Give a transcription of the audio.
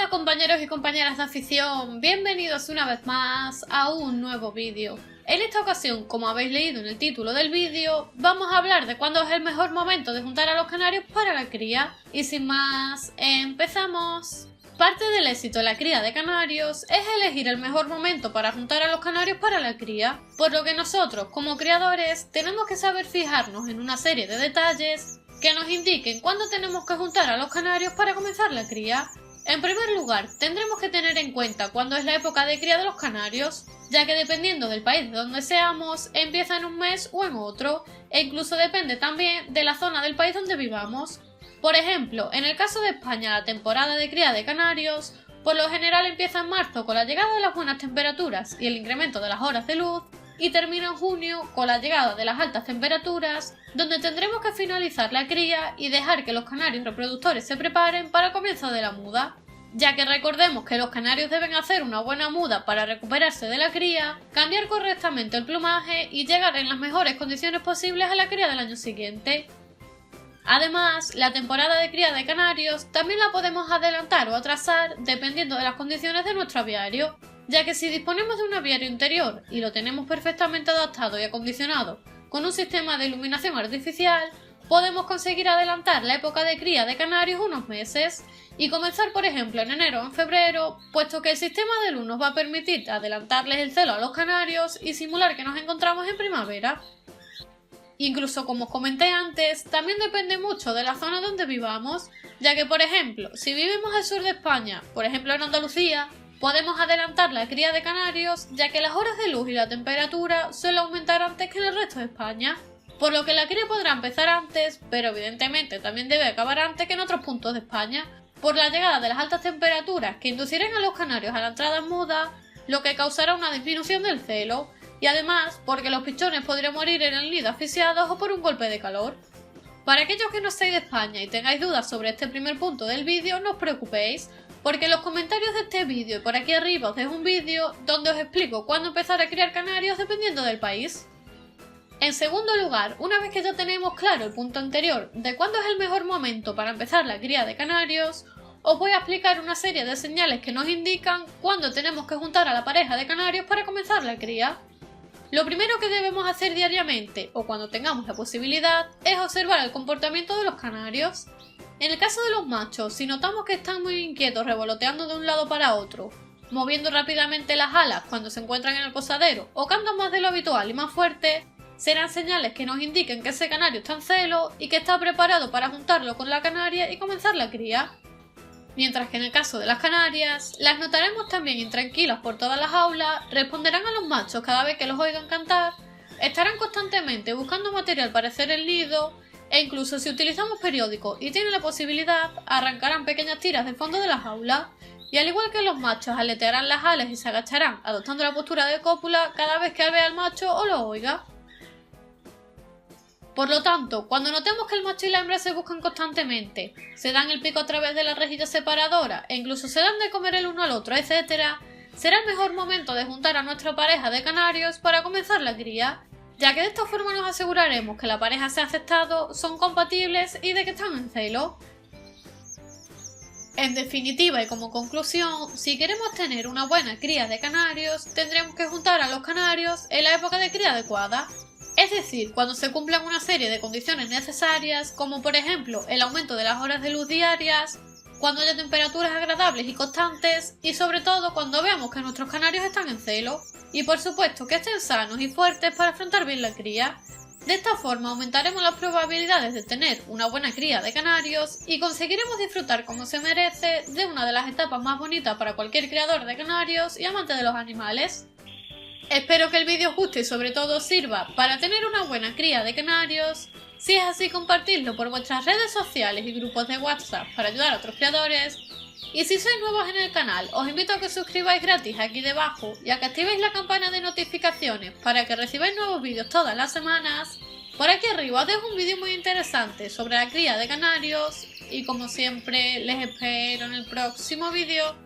Hola compañeros y compañeras de afición, bienvenidos una vez más a un nuevo vídeo. En esta ocasión, como habéis leído en el título del vídeo, vamos a hablar de cuándo es el mejor momento de juntar a los canarios para la cría. Y sin más, empezamos. Parte del éxito de la cría de canarios es elegir el mejor momento para juntar a los canarios para la cría, por lo que nosotros, como criadores, tenemos que saber fijarnos en una serie de detalles que nos indiquen cuándo tenemos que juntar a los canarios para comenzar la cría. En primer lugar, tendremos que tener en cuenta cuándo es la época de cría de los canarios, ya que dependiendo del país de donde seamos, empieza en un mes o en otro, e incluso depende también de la zona del país donde vivamos. Por ejemplo, en el caso de España, la temporada de cría de canarios por lo general empieza en marzo con la llegada de las buenas temperaturas y el incremento de las horas de luz, y termina en junio con la llegada de las altas temperaturas, donde tendremos que finalizar la cría y dejar que los canarios reproductores se preparen para el comienzo de la muda, ya que recordemos que los canarios deben hacer una buena muda para recuperarse de la cría, cambiar correctamente el plumaje y llegar en las mejores condiciones posibles a la cría del año siguiente. Además, la temporada de cría de canarios también la podemos adelantar o atrasar dependiendo de las condiciones de nuestro aviario, ya que si disponemos de un aviario interior y lo tenemos perfectamente adaptado y acondicionado con un sistema de iluminación artificial, podemos conseguir adelantar la época de cría de canarios unos meses y comenzar por ejemplo en enero o en febrero, puesto que el sistema de luz nos va a permitir adelantarles el celo a los canarios y simular que nos encontramos en primavera. Incluso, como os comenté antes, también depende mucho de la zona donde vivamos, ya que por ejemplo, si vivimos al sur de España, por ejemplo en Andalucía, podemos adelantar la cría de canarios, ya que las horas de luz y la temperatura suelen aumentar antes que en el resto de España, por lo que la cría podrá empezar antes, pero evidentemente también debe acabar antes que en otros puntos de España, por la llegada de las altas temperaturas que inducirán a los canarios a la entrada en muda, lo que causará una disminución del celo, y además porque los pichones podrían morir en el nido asfixiados o por un golpe de calor. Para aquellos que no estéis de España y tengáis dudas sobre este primer punto del vídeo, no os preocupéis, porque en los comentarios de este vídeo y por aquí arriba os dejo un vídeo donde os explico cuándo empezar a criar canarios dependiendo del país. En segundo lugar, una vez que ya tenemos claro el punto anterior de cuándo es el mejor momento para empezar la cría de canarios, os voy a explicar una serie de señales que nos indican cuándo tenemos que juntar a la pareja de canarios para comenzar la cría. Lo primero que debemos hacer diariamente, o cuando tengamos la posibilidad, es observar el comportamiento de los canarios. En el caso de los machos, si notamos que están muy inquietos revoloteando de un lado para otro, moviendo rápidamente las alas cuando se encuentran en el posadero, o cantan más de lo habitual y más fuerte, serán señales que nos indiquen que ese canario está en celo y que está preparado para juntarlo con la canaria y comenzar la cría. Mientras que en el caso de las canarias, las notaremos también intranquilas por todas las aulas, responderán a los machos cada vez que los oigan cantar, estarán constantemente buscando material para hacer el nido, e incluso si utilizamos periódicos y tienen la posibilidad, arrancarán pequeñas tiras del fondo de la jaula, y al igual que los machos aletearán las alas y se agacharán adoptando la postura de cópula cada vez que vea al macho o lo oiga. Por lo tanto, cuando notemos que el macho y la hembra se buscan constantemente, se dan el pico a través de la rejilla separadora e incluso se dan de comer el uno al otro, etc., será el mejor momento de juntar a nuestra pareja de canarios para comenzar la cría, ya que de esta forma nos aseguraremos que la pareja se ha aceptado, son compatibles y de que están en celo. En definitiva y como conclusión, si queremos tener una buena cría de canarios, tendremos que juntar a los canarios en la época de cría adecuada. Es decir, cuando se cumplan una serie de condiciones necesarias, como por ejemplo el aumento de las horas de luz diarias, cuando haya temperaturas agradables y constantes, y sobre todo cuando veamos que nuestros canarios están en celo, y por supuesto que estén sanos y fuertes para afrontar bien la cría. De esta forma aumentaremos las probabilidades de tener una buena cría de canarios y conseguiremos disfrutar como se merece de una de las etapas más bonitas para cualquier criador de canarios y amante de los animales. Espero que el vídeo os guste y sobre todo os sirva para tener una buena cría de canarios. Si es así, compartidlo por vuestras redes sociales y grupos de WhatsApp para ayudar a otros creadores. Y si sois nuevos en el canal, os invito a que os suscribáis gratis aquí debajo y a que activéis la campana de notificaciones para que recibáis nuevos vídeos todas las semanas. Por aquí arriba os dejo un vídeo muy interesante sobre la cría de canarios y como siempre les espero en el próximo vídeo.